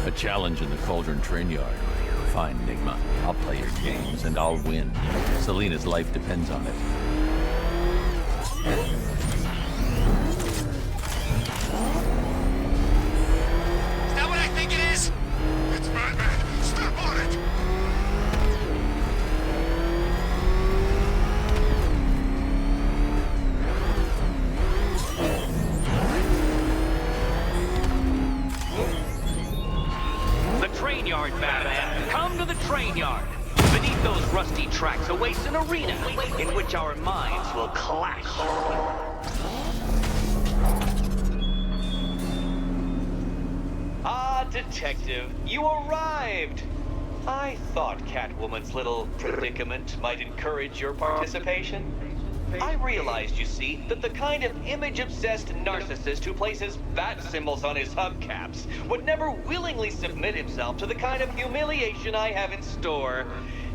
A challenge in the Cauldron train yard. Fine, Nigma. I'll play your games, and I'll win. Selina's life depends on it. Is that what I think it is? It's Batman. Step on it! Train yard, Batman. Come to the train yard. Beneath those rusty tracks awaits an arena in which our minds will clash. Ah, Detective, you arrived. I thought Catwoman's little predicament might encourage your participation. I realized, you see, that the kind of image-obsessed narcissist who places bat symbols on his hubcaps would never willingly submit himself to the kind of humiliation I have in store.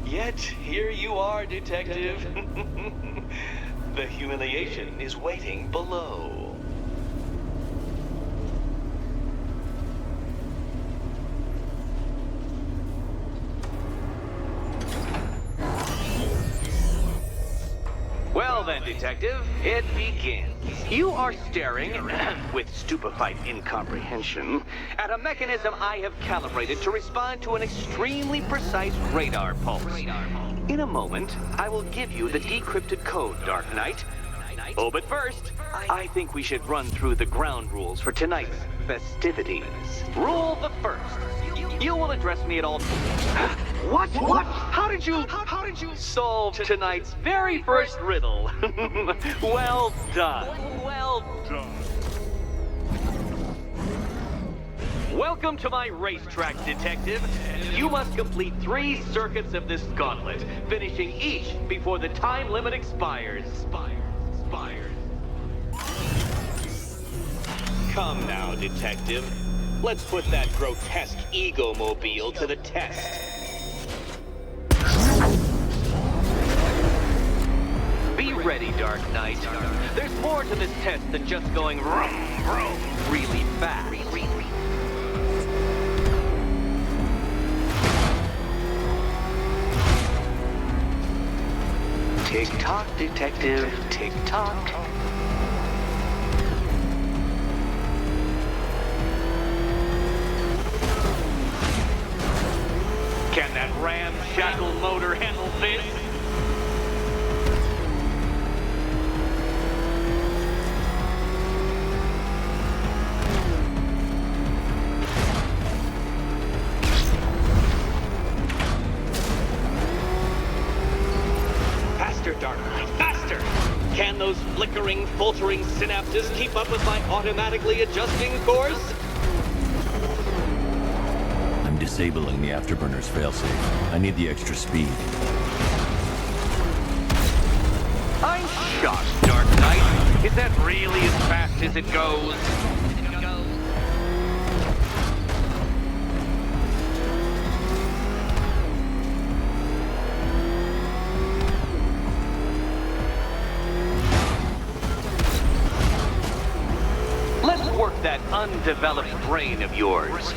Yet, here you are, Detective. The humiliation is waiting below. Well then, Detective, it begins. You are staring, with stupefied incomprehension, at a mechanism I have calibrated to respond to an extremely precise radar pulse. In a moment, I will give you the decrypted code, Dark Knight. Oh, but first, I think we should run through the ground rules for tonight's festivities. Rule the first. You will address me at all... What? How did you solve tonight's very first riddle? Well done. Well done. Welcome to my racetrack, Detective. You must complete 3 circuits of this gauntlet, finishing each before the time limit expires. Come now, Detective. Let's put that grotesque ego-mobile to the test. Be ready, Dark Knight. There's more to this test than just going vroom, vroom really fast. Tick-tock, Detective, tick-tock. Can that ramshackle motor handle this? Faster, Dark Knight, faster! Can those flickering, faltering synapses keep up with my automatically adjusting course? Disabling the afterburner's failsafe. I need the extra speed. I'm shocked, Dark Knight. Is that really as fast as it goes? Let's work that undeveloped brain of yours.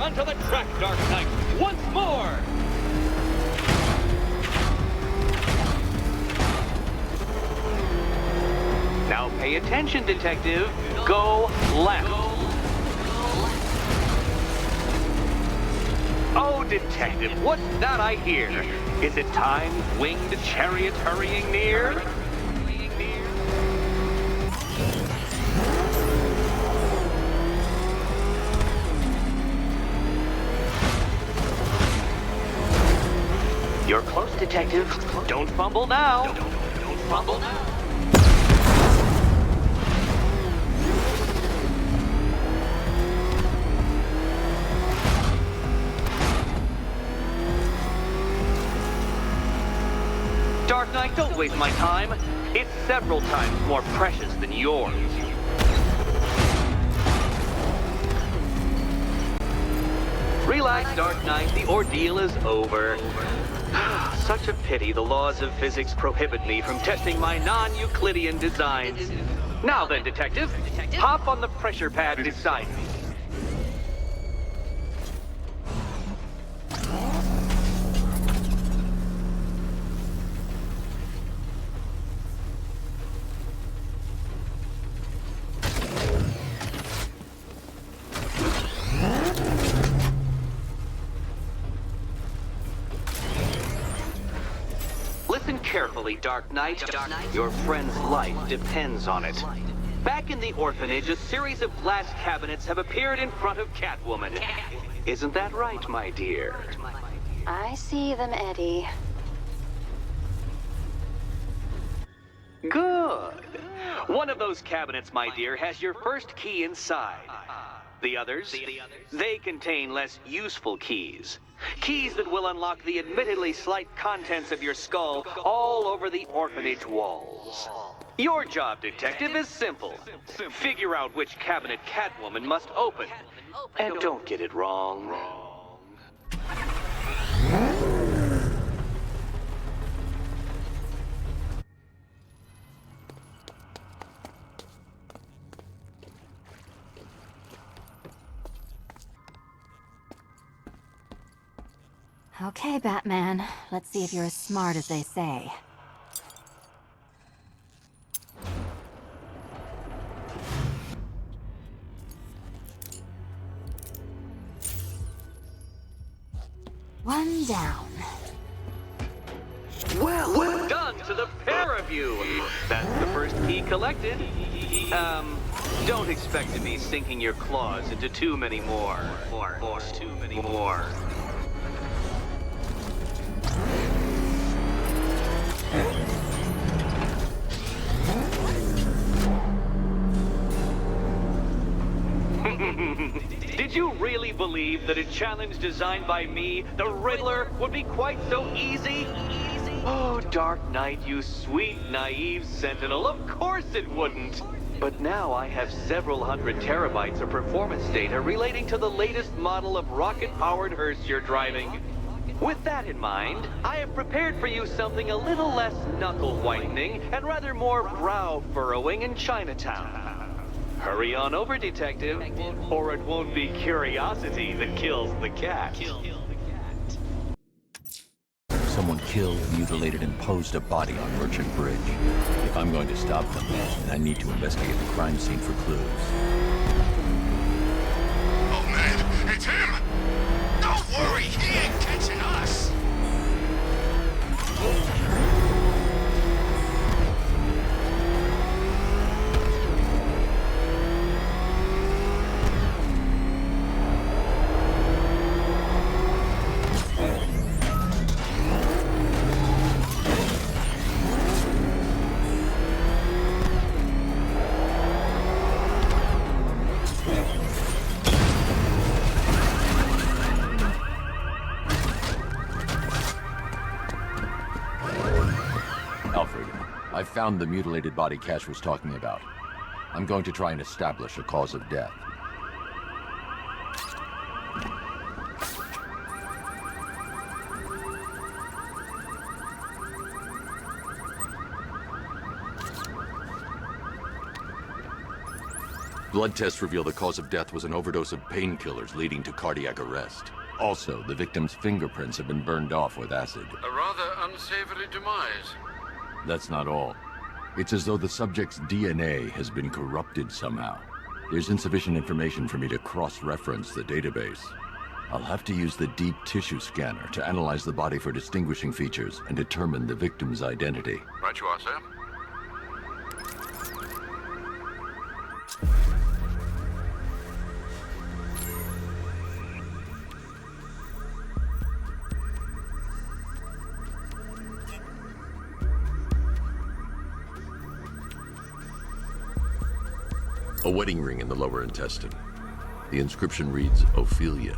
Onto the track, Dark Knight! Once more! Now pay attention, Detective. Go left. Oh, Detective, what's that I hear? Is it time's winged chariot hurrying near? You're close, Detective. Don't fumble now. Don't fumble now. Dark Knight, don't waste my time. It's several times more precious than yours. Relax, Dark Knight. The ordeal is over. Such a pity the laws of physics prohibit me from testing my non-Euclidean designs. Now then, Detective, hop on the pressure pad beside me. Listen carefully, Dark Knight. Your friend's life depends on it. Back in the orphanage, a series of glass cabinets have appeared in front of Catwoman. Isn't that right, my dear? I see them, Eddie. Good. One of those cabinets, my dear, has your first key inside. The others, they contain less useful keys. Keys that will unlock the admittedly slight contents of your skull all over the orphanage walls. Your job, Detective, is simple. Figure out which cabinet Catwoman must open. And don't get it wrong. Okay, Batman. Let's see if you're as smart as they say. One down. Well done to the pair of you. That's the first key collected. Don't expect to be sinking your claws into too many more. Too many more. Did you really believe that a challenge designed by me, the Riddler, would be quite so easy? Oh, Dark Knight, you sweet, naive sentinel, of course it wouldn't. But now I have several hundred terabytes of performance data relating to the latest model of rocket-powered hearse you're driving. With that in mind, I have prepared for you something a little less knuckle-whitening and rather more brow-furrowing in Chinatown. Hurry on over, Detective, or it won't be curiosity that kills the cat. Someone killed, mutilated, and posed a body on Merchant Bridge. If I'm going to stop them, then I need to investigate the crime scene for clues. Oh man, it's him! Don't worry, he ain't catching us! Alfred, I found the mutilated body Cash was talking about. I'm going to try and establish a cause of death. Blood tests reveal the cause of death was an overdose of painkillers leading to cardiac arrest. Also, the victim's fingerprints have been burned off with acid. A rather unsavory demise. That's not all. It's as though the subject's DNA has been corrupted somehow. There's insufficient information for me to cross-reference the database. I'll have to use the deep tissue scanner to analyze the body for distinguishing features and determine the victim's identity. Right you are, sir. A wedding ring in the lower intestine. The inscription reads, Ophelia.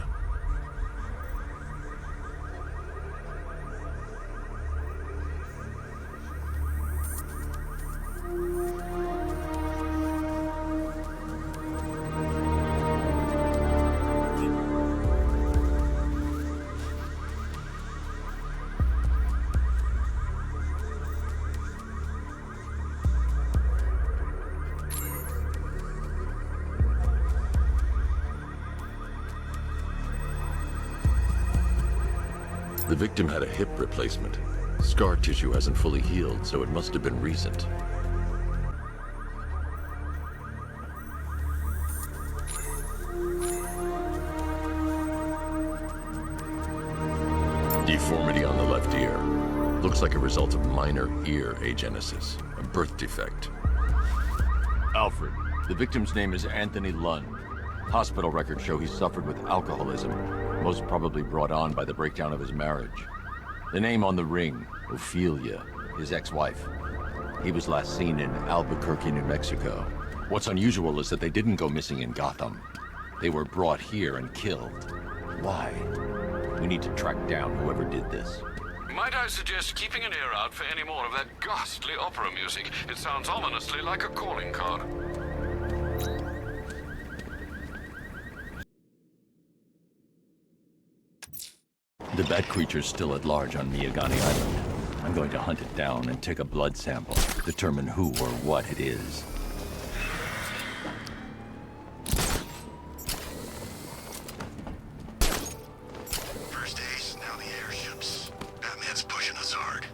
The victim had a hip replacement. Scar tissue hasn't fully healed, so it must have been recent. Deformity on the left ear. Looks like a result of minor ear agenesis, a birth defect. Alfred, the victim's name is Anthony Lund. Hospital records show he suffered with alcoholism, most probably brought on by the breakdown of his marriage. The name on the ring, Ophelia, his ex-wife. He was last seen in Albuquerque, New Mexico. What's unusual is that they didn't go missing in Gotham. They were brought here and killed. Why? We need to track down whoever did this. Might I suggest keeping an ear out for any more of that ghastly opera music? It sounds ominously like a calling card. The bat creature's still at large on Miyagani Island. I'm going to hunt it down and take a blood sample, determine who or what it is. First ace, now the airships. Batman's pushing us hard.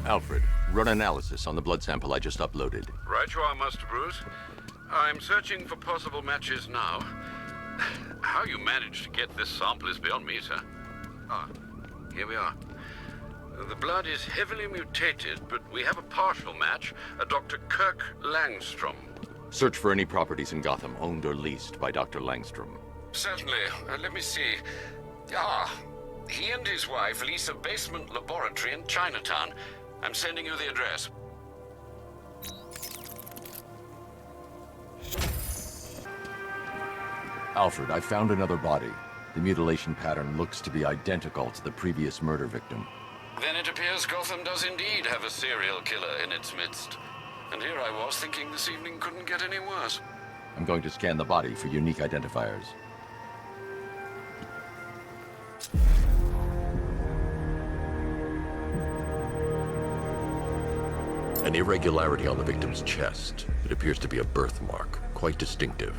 Alfred, run analysis on the blood sample I just uploaded. Right you are, Master Bruce. I'm searching for possible matches now. How you managed to get this sample is beyond me, sir. Ah, here we are. The blood is heavily mutated, but we have a partial match, a Dr. Kirk Langstrom. Search for any properties in Gotham owned or leased by Dr. Langstrom. Certainly. Let me see. Ah, he and his wife lease a basement laboratory in Chinatown. I'm sending you the address. Alfred, I found another body. The mutilation pattern looks to be identical to the previous murder victim. Then it appears Gotham does indeed have a serial killer in its midst. And here I was thinking this evening couldn't get any worse. I'm going to scan the body for unique identifiers. An irregularity on the victim's chest. It appears to be a birthmark, quite distinctive.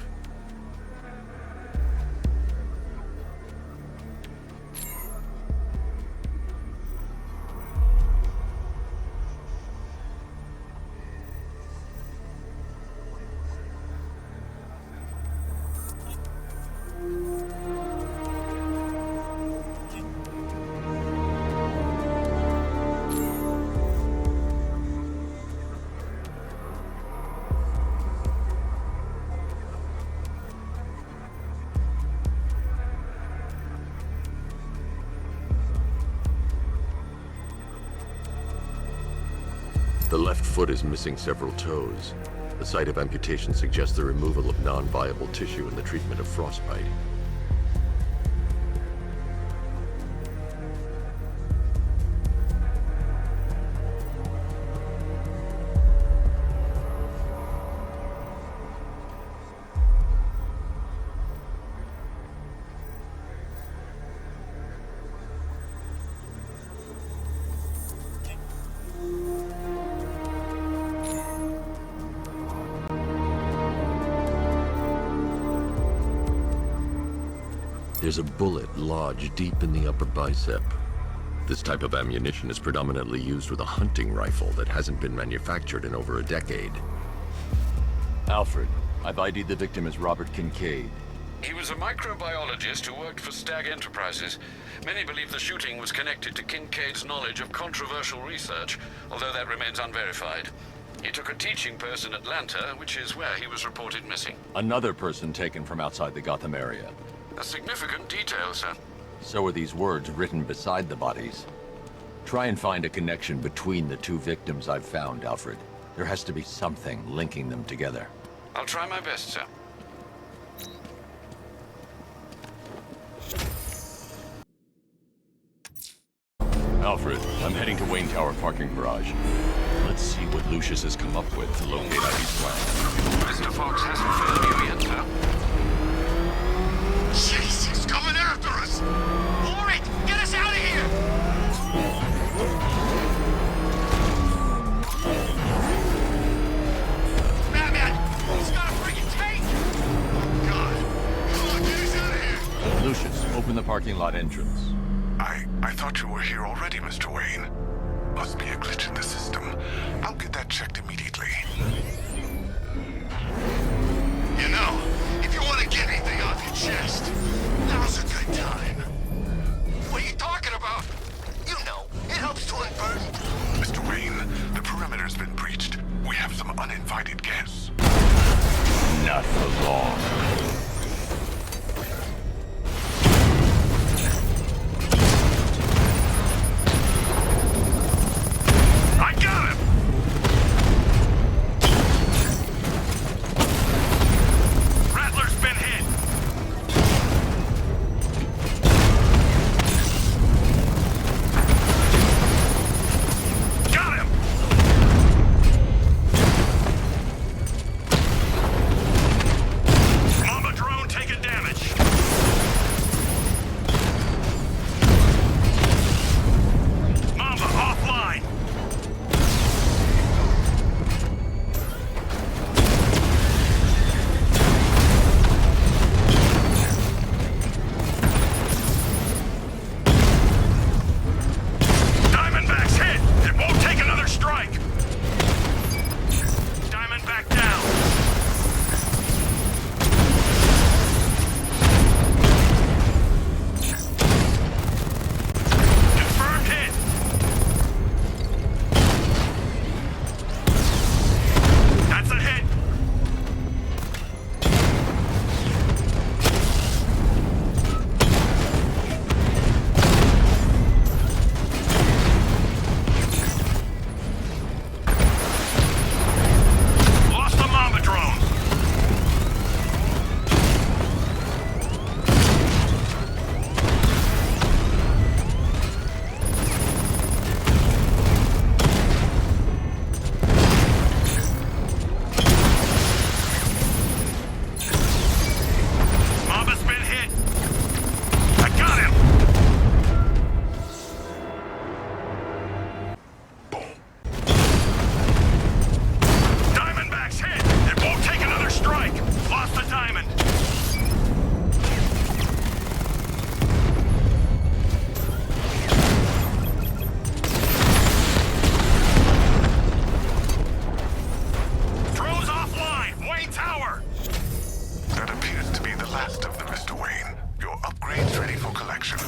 The left foot is missing several toes. The site of amputation suggests the removal of non-viable tissue in the treatment of frostbite. There's a bullet lodged deep in the upper bicep. This type of ammunition is predominantly used with a hunting rifle that hasn't been manufactured in over a decade. Alfred, I've ID'd the victim as Robert Kincaid. He was a microbiologist who worked for Stag Enterprises. Many believe the shooting was connected to Kincaid's knowledge of controversial research, although that remains unverified. He took a teaching post in Atlanta, which is where he was reported missing. Another person taken from outside the Gotham area. A significant detail, sir. So are these words written beside the bodies. Try and find a connection between the two victims I've found, Alfred. There has to be something linking them together. I'll try my best, sir. Alfred, I'm heading to Wayne Tower parking garage. Let's see what Lucius has come up with to locate Ivy's plan. Mr. Fox hasn't failed you yet, sir. Jeez, he's coming after us! Alright, get us out of here! Batman! He's got a freaking tank! Oh, God. Come on, get us out of here! Lucius, open the parking lot entrance. I thought you were here already, Mr. Wayne. Must be a glitch in the system. I'll get that checked immediately. You know, if you want to get anything off your chest, now's a good time. What are you talking about? You know, it helps to unburden. Mr. Wayne, the perimeter's been breached. We have some uninvited guests. Not for long. I got him! Rattler's been hit! Got him! Mama drone taking damage. Mama offline. Diamondback's hit! It won't take another strike! Diamondback down! Confirmed hit! That's a hit! Lost the Mama drone! Mama's been hit! I got him! Diamondback's hit! It won't take another strike! Lost the diamond! Drone's offline! Wayne Tower! That appears to be the last of them, Mr. Wayne. Your upgrade's ready for collection.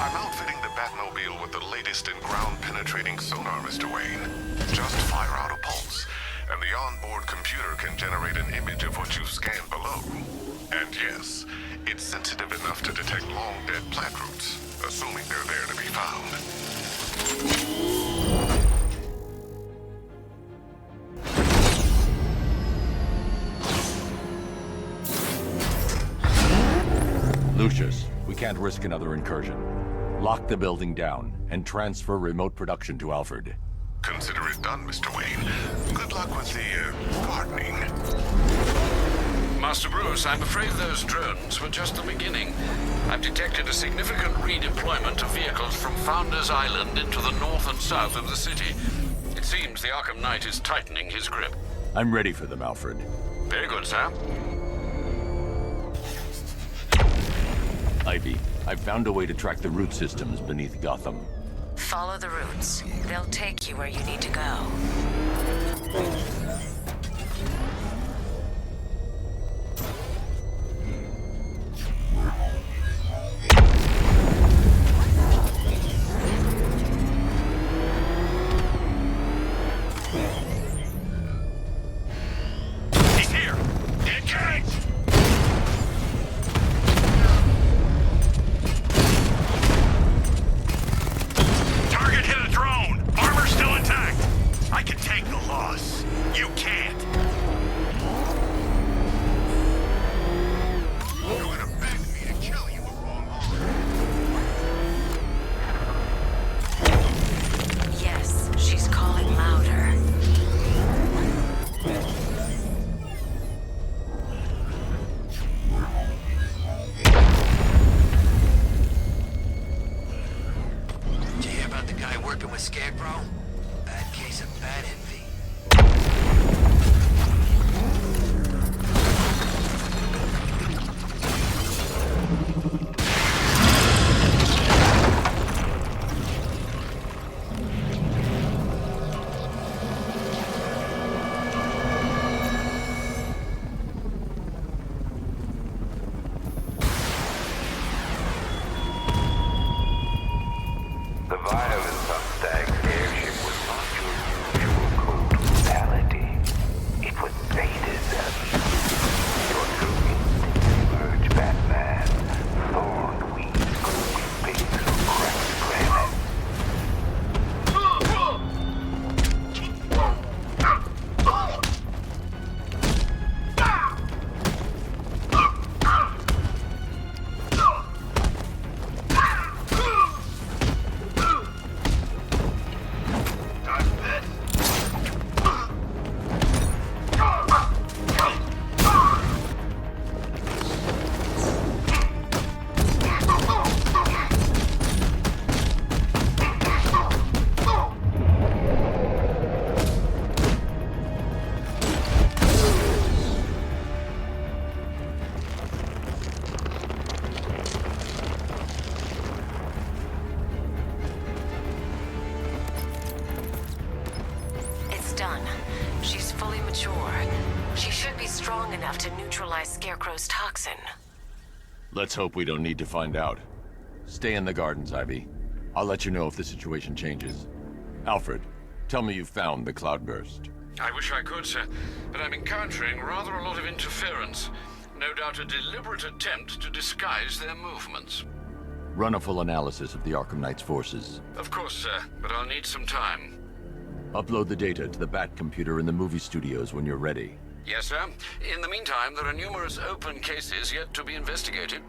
I'm outfitting the Batmobile with the latest in ground-penetrating sonar, Mr. Wayne. Just fire out a pulse, and the onboard computer can generate an image of what you've scanned below. And yes, it's sensitive enough to detect long-dead plant roots, assuming they're there to be found. Lucius, we can't risk another incursion. Lock the building down and transfer remote production to Alfred. Consider it done, Mr. Wayne. Good luck with the, gardening. Master Bruce, I'm afraid those drones were just the beginning. I've detected a significant redeployment of vehicles from Founders Island into the north and south of the city. It seems the Arkham Knight is tightening his grip. I'm ready for them, Alfred. Very good, sir. Ivy, I've found a way to track the root systems beneath Gotham. Follow the routes. They'll take you where you need to go. He's here! Engage! Target hit a drone! Armor still intact! I can take the loss. You strong enough to neutralize Scarecrow's toxin. Let's hope we don't need to find out. Stay in the gardens, Ivy. I'll let you know if the situation changes. Alfred, tell me you found the cloudburst. I wish I could, sir, but I'm encountering rather a lot of interference. No doubt a deliberate attempt to disguise their movements. Run a full analysis of the Arkham Knight's forces. Of course, sir, but I'll need some time. Upload the data to the Bat computer in the movie studios when you're ready. Yes, sir. In the meantime, there are numerous open cases yet to be investigated.